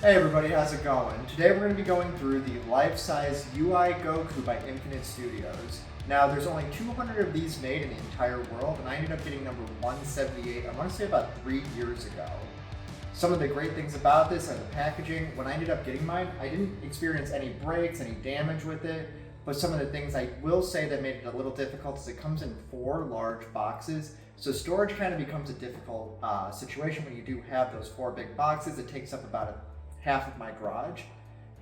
Hey everybody, how's it going? Today we're going to be going through the Lifesize UI Goku by Infinite Studios. Now there's only 200 of these made in the entire world, and I ended up getting number 178, I want to say about 3 years ago. Some of the great things about this are the packaging. When I ended up getting mine, I didn't experience any breaks, any damage with it, but some of the things I will say that made it a little difficult is it comes in 4 large boxes. So storage kind of becomes a difficult situation when you do have those 4 big boxes. It takes up about half of my garage.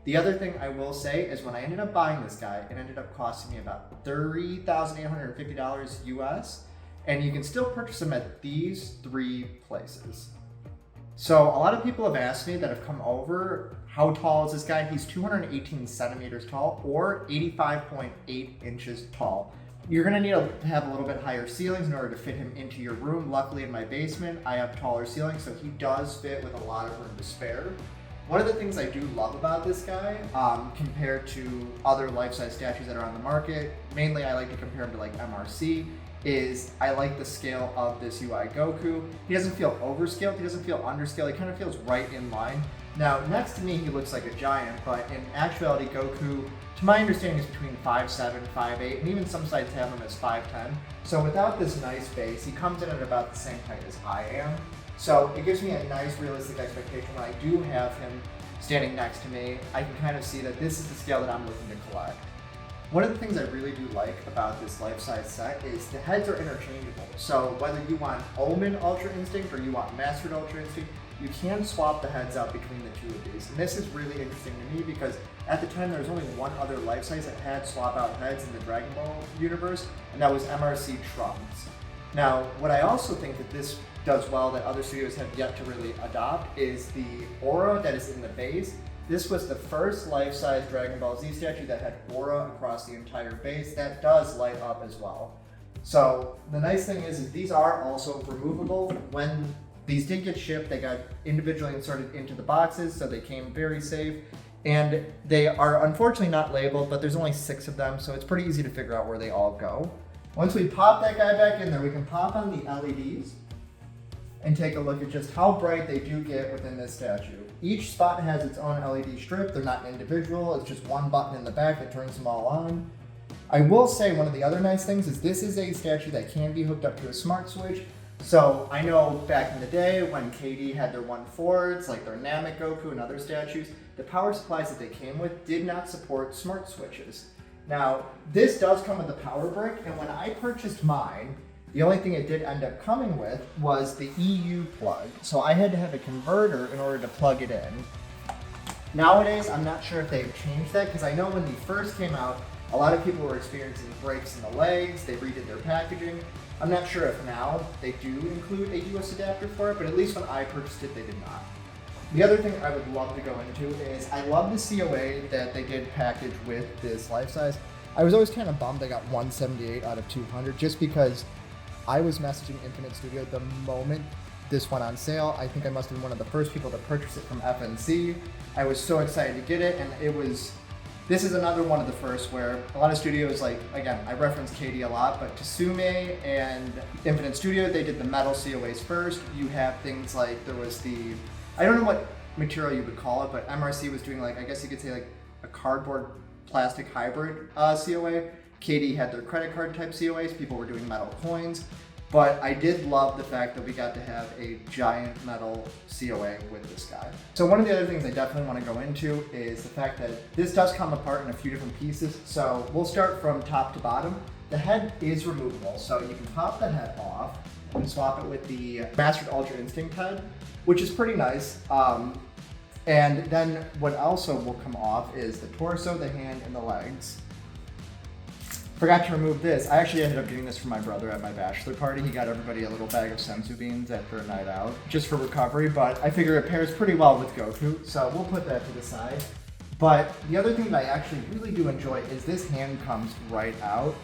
The other thing I will say is when I ended up buying this guy, it ended up costing me about $30,850 US, and you can still purchase them at these 3 places. So a lot of people have asked me that have come over, how tall is this guy? He's 218 centimeters tall or 85.8 inches tall. You're gonna need to have a little bit higher ceilings in order to fit him into your room. Luckily in my basement, I have taller ceilings, so he does fit with a lot of room to spare. One of the things I do love about this guy, compared to other life-size statues that are on the market, mainly I like to compare him to like MRC, is I like the scale of this UI Goku. He doesn't feel overscaled, he doesn't feel underscaled, he kind of feels right in line. Now, next to me, he looks like a giant, but in actuality, Goku, to my understanding, is between 5'7", 5'8", and even some sites have him as 5'10". So without this nice base, he comes in at about the same height as I am. So it gives me a nice realistic expectation when I do have him standing next to me. I can kind of see that this is the scale that I'm looking to collect. One of the things I really do like about this life-size set is the heads are interchangeable. So whether you want Omen Ultra Instinct or you want Mastered Ultra Instinct, you can swap the heads out between the 2 of these. And this is really interesting to me because at the time there was only one other life-size that had swap out heads in the Dragon Ball universe, and that was MRC Trunks. Now, what I also think that this does well that other studios have yet to really adopt is the aura that is in the base. This was the first life-size Dragon Ball Z statue that had aura across the entire base that does light up as well. So the nice thing is these are also removable. When these did get shipped, they got individually inserted into the boxes, so they came very safe. And they are unfortunately not labeled, but there's only 6 of them, so it's pretty easy to figure out where they all go. Once we pop that guy back in there, we can pop on the LEDs and take a look at just how bright they do get within this statue. Each spot has its own LED strip. They're not individual. It's just one button in the back that turns them all on. I will say one of the other nice things is this is a statue that can be hooked up to a smart switch. So I know back in the day when KD had their 1/4s, like their Namek Goku and other statues, the power supplies that they came with did not support smart switches. Now, this does come with a power brick, and when I purchased mine, the only thing it did end up coming with was the EU plug. So I had to have a converter in order to plug it in. Nowadays, I'm not sure if they've changed that, because I know when they first came out, a lot of people were experiencing breaks in the legs, they redid their packaging. I'm not sure if now they do include a US adapter for it, but at least when I purchased it, they did not. The other thing I would love to go into is I love the COA that they did package with this life-size. I was always kind of bummed they got 178 out of 200 just because I was messaging Infinite Studio the moment this went on sale. I think I must have been one of the first people to purchase it from FNC. I was so excited to get it, and this is another one of the first where a lot of studios, like, again, I reference KD a lot, but Tsume and Infinite Studio, they did the metal COAs first. You have things like, there was the, I don't know what material you would call it, but MRC was doing, like, I guess you could say like a cardboard plastic hybrid COA. KD had their credit card type COAs, people were doing metal coins, but I did love the fact that we got to have a giant metal COA with this guy. So one of the other things I definitely want to go into is the fact that this does come apart in a few different pieces. So we'll start from top to bottom. The head is removable, so you can pop the head off and swap it with the Mastered Ultra Instinct head, which is pretty nice. And then what also will come off is the torso, the hand, and the legs. Forgot to remove this. I actually ended up getting this for my brother at my bachelor party. He got everybody a little bag of senzu beans after a night out, just for recovery, but I figure it pairs pretty well with Goku, so we'll put that to the side. But the other thing that I actually really do enjoy is this hand comes right out.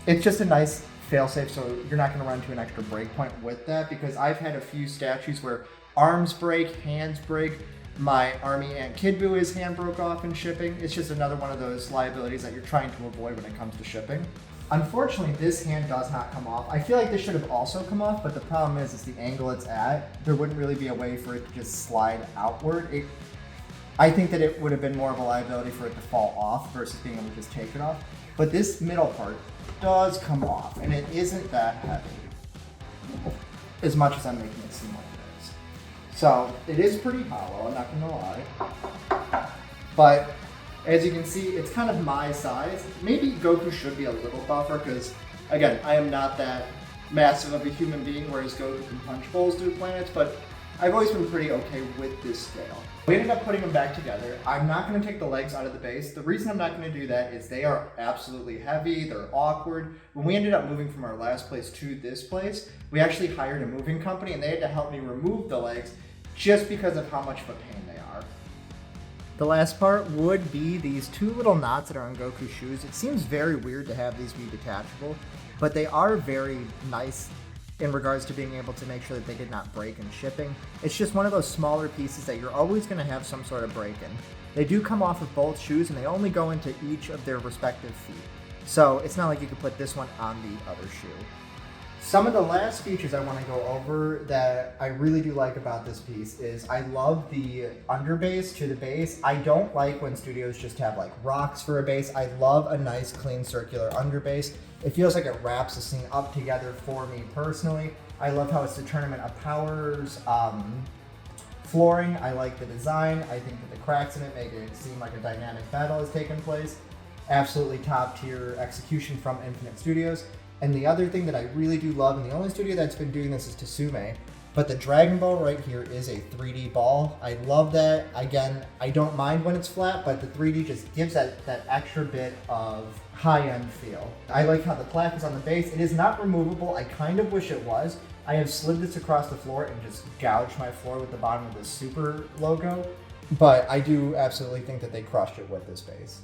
It's just a nice failsafe, so you're not gonna run to an extra break point with that, because I've had a few statues where arms break, hands break. My Army Ant Kid Buu, his hand broke off in shipping. It's just another one of those liabilities that you're trying to avoid when it comes to shipping. Unfortunately, this hand does not come off. I feel like this should have also come off, but the problem is the angle it's at. There wouldn't really be a way for it to just slide outward. I think that it would have been more of a liability for it to fall off versus being able to just take it off. But this middle part does come off, and it isn't that heavy as much as I'm making it seem like it is. So it is pretty hollow, I'm not gonna lie. But as you can see, it's kind of my size. Maybe Goku should be a little buffer because, again, I am not that massive of a human being, whereas Goku can punch holes through planets, but I've always been pretty okay with this scale. We ended up putting them back together. I'm not going to take the legs out of the base. The reason I'm not going to do that is they are absolutely heavy, they're awkward. When we ended up moving from our last place to this place, we actually hired a moving company and they had to help me remove the legs just because of how much of a pain they are. The last part would be these two little knots that are on Goku's shoes. It seems very weird to have these be detachable, but they are very nice in regards to being able to make sure that they did not break in shipping. It's just one of those smaller pieces that you're always going to have some sort of break in. They do come off of both shoes and they only go into each of their respective feet. So it's not like you could put this one on the other shoe. Some of the last features I want to go over that I really do like about this piece is I love the underbase to the base. I don't like when studios just have like rocks for a base. I love a nice clean circular underbase. It feels like it wraps the scene up together for me personally. I love how it's the Tournament of Powers flooring. I like the design. I think that the cracks in it make it seem like a dynamic battle has taken place. Absolutely top tier execution from Infinite Studios. And the other thing that I really do love, and the only studio that's been doing this is Tsume, but the Dragon Ball right here is a 3D ball. I love that. Again, I don't mind when it's flat, but the 3D just gives that extra bit of high-end feel. I like how the plaque is on the base. It is not removable. I kind of wish it was. I have slid this across the floor and just gouged my floor with the bottom of the Super logo, but I do absolutely think that they crushed it with this base.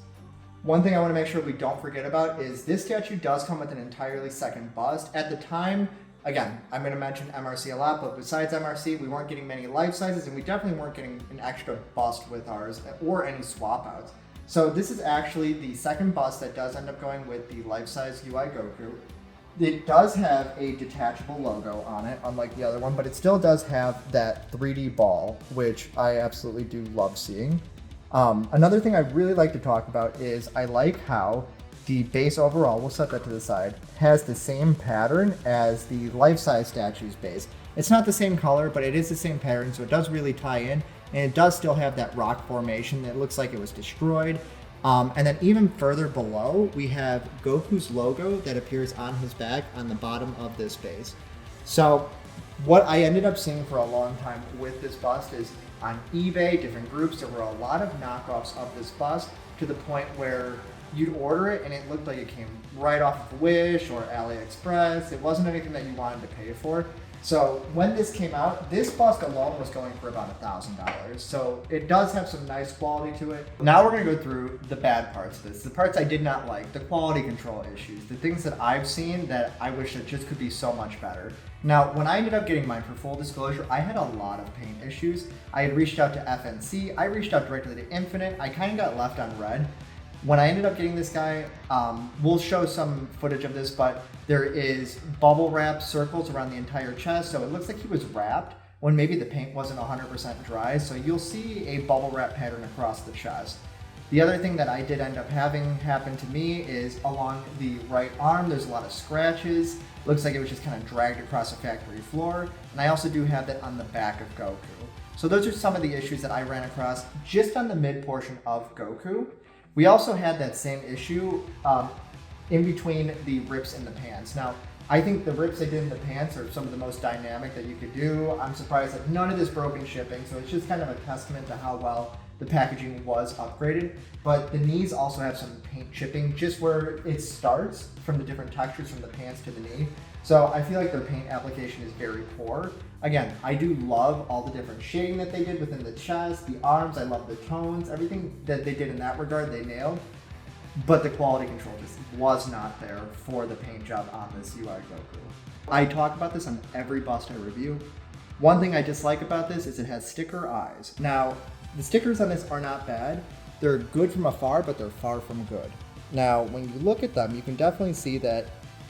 One thing I want to make sure we don't forget about is this statue does come with an entirely second bust. At the time, again, I'm going to mention MRC a lot, but besides MRC, we weren't getting many life sizes, and we definitely weren't getting an extra bust with ours or any swap outs. So this is actually the second bust that does end up going with the Lifesize UI Goku. It does have a detachable logo on it, unlike the other one, but it still does have that 3D ball, which I absolutely do love seeing. Another thing I really like to talk about is I like how the base overall, we'll set that to the side, has the same pattern as the life-size statue's base. It's not the same color, but it is the same pattern, so it does really tie in, and it does still have that rock formation that looks like it was destroyed. And then even further below, we have Goku's logo that appears on his back on the bottom of this base. So what I ended up seeing for a long time with this bust is on eBay, different groups, there were a lot of knockoffs of this bust to the point where you'd order it and it looked like it came right off of Wish or AliExpress. It wasn't anything that you wanted to pay for. So when this came out, this bust alone was going for about $1,000. So it does have some nice quality to it. Now we're gonna go through the bad parts of this, the parts I did not like, the quality control issues, the things that I've seen that I wish that just could be so much better. Now, when I ended up getting mine, for full disclosure, I had a lot of paint issues. I had reached out to FNC, I reached out directly to Infinite, I kind of got left on red. When I ended up getting this guy, we'll show some footage of this, but there is bubble wrap circles around the entire chest, so it looks like he was wrapped when maybe the paint wasn't 100% dry, so you'll see a bubble wrap pattern across the chest. The other thing that I did end up having happen to me is along the right arm, there's a lot of scratches. Looks like it was just kind of dragged across the factory floor, and I also do have that on the back of Goku. So those are some of the issues that I ran across just on the mid portion of Goku. We also had that same issue in between the rips in the pants. Now, I think the rips they did in the pants are some of the most dynamic that you could do. I'm surprised that none of this broke in shipping, so it's just kind of a testament to how well the packaging was upgraded. But the knees also have some paint chipping just where it starts from the different textures from the pants to the knee. So I feel like their paint application is very poor. Again, I do love all the different shading that they did within the chest, the arms, I love the tones, everything that they did in that regard, they nailed. But the quality control just was not there for the paint job on this UI Goku. I talk about this on every bust I review. One thing I dislike about this is it has sticker eyes. Now, the stickers on this are not bad. They're good from afar, but they're far from good. Now, when you look at them, you can definitely see that,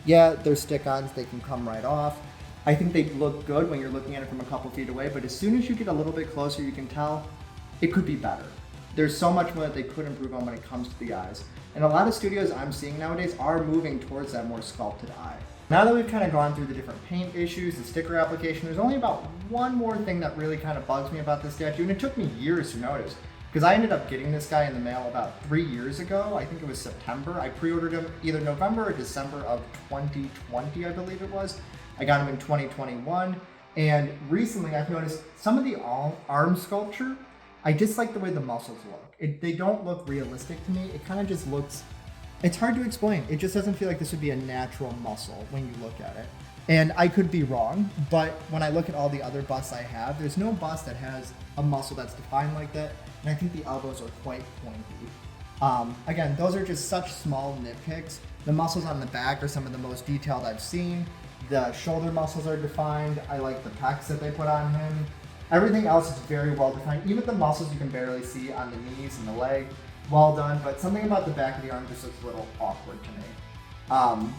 yeah, they're stick-ons, they can come right off. I think they look good when you're looking at it from a couple feet away, but as soon as you get a little bit closer, you can tell it could be better. there's so much more that they could improve on when it comes to the eyes. And a lot of studios I'm seeing nowadays are moving towards that more sculpted eye. Now that we've kind of gone through the different paint issues, the sticker application, there's only about one more thing that really kind of bugs me about this statue, and it took me years to notice. Because I ended up getting this guy in the mail about 3 years ago. I think it was September. I pre-ordered him either November or December of 2020, I believe it was. I got him in 2021. And recently I've noticed some of the arm sculpture, I just like the way the muscles look. They don't look realistic to me. It kind of just looks, it's hard to explain. It just doesn't feel like this would be a natural muscle when you look at it. And I could be wrong, but when I look at all the other busts I have, there's no bust that has a muscle that's defined like that. And I think the elbows are quite pointy. Again, those are just such small nitpicks. The muscles on the back are some of the most detailed I've seen. The shoulder muscles are defined. I like the pecs that they put on him. Everything else is very well defined. Even the muscles you can barely see on the knees and the leg. Well done, but something about the back of the arm just looks a little awkward to me.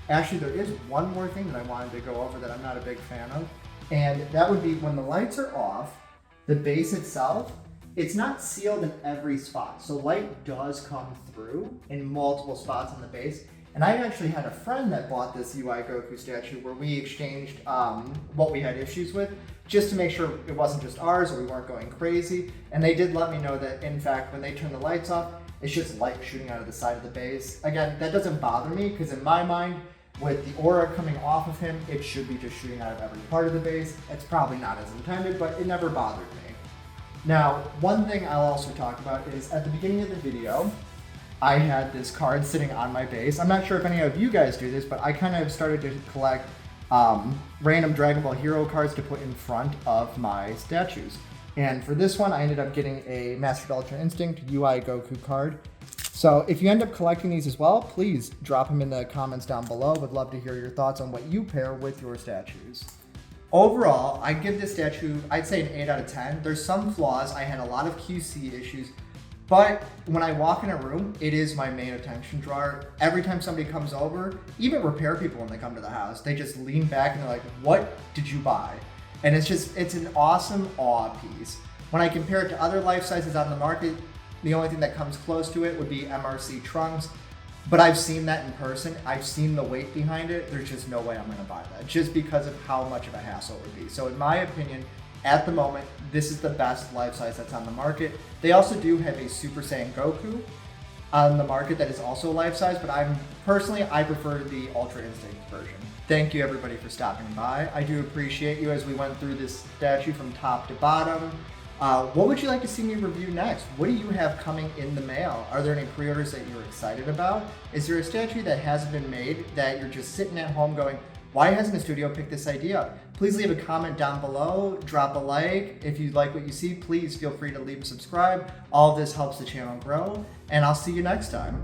Actually, there is one more thing that I wanted to go over that I'm not a big fan of. And that would be when the lights are off, the base itself, it's not sealed in every spot. So light does come through in multiple spots on the base. And I actually had a friend that bought this UI Goku statue where we exchanged what we had issues with, just to make sure it wasn't just ours or we weren't going crazy. And they did let me know that, in fact, when they turn the lights off, it's just light shooting out of the side of the base. Again, that doesn't bother me because in my mind, with the aura coming off of him, it should be just shooting out of every part of the base. It's probably not as intended, but it never bothered me. Now, one thing I'll also talk about is at the beginning of the video, I had this card sitting on my base. I'm not sure if any of you guys do this, but I kind of started to collect random Dragon Ball Hero cards to put in front of my statues. And for this one, I ended up getting a Master Ultra Instinct UI Goku card. So if you end up collecting these as well, please drop them in the comments down below. Would love to hear your thoughts on what you pair with your statues. Overall, I'd give this statue, I'd say an 8 out of 10. There's some flaws. I had a lot of QC issues, but when I walk in a room, it is my main attention drawer. Every time somebody comes over, even repair people when they come to the house, they just lean back and they're like, what did you buy? And it's an awesome awe piece. When I compare it to other life sizes on the market, the only thing that comes close to it would be MRC Trunks. But I've seen that in person. I've seen the weight behind it. There's just no way I'm gonna buy that just because of how much of a hassle it would be. So in my opinion, at the moment, this is the best life size that's on the market. They also do have a Super Saiyan Goku on the market that is also life size, but I prefer the Ultra Instinct version. Thank you everybody for stopping by. I do appreciate you as we went through this statue from top to bottom. What would you like to see me review next? What do you have coming in the mail? Are there any pre-orders that you're excited about? Is there a statue that hasn't been made that you're just sitting at home going, why hasn't a studio picked this idea up? Please leave a comment down below, drop a like. If you like what you see, please feel free to leave and subscribe. All of this helps the channel grow, and I'll see you next time.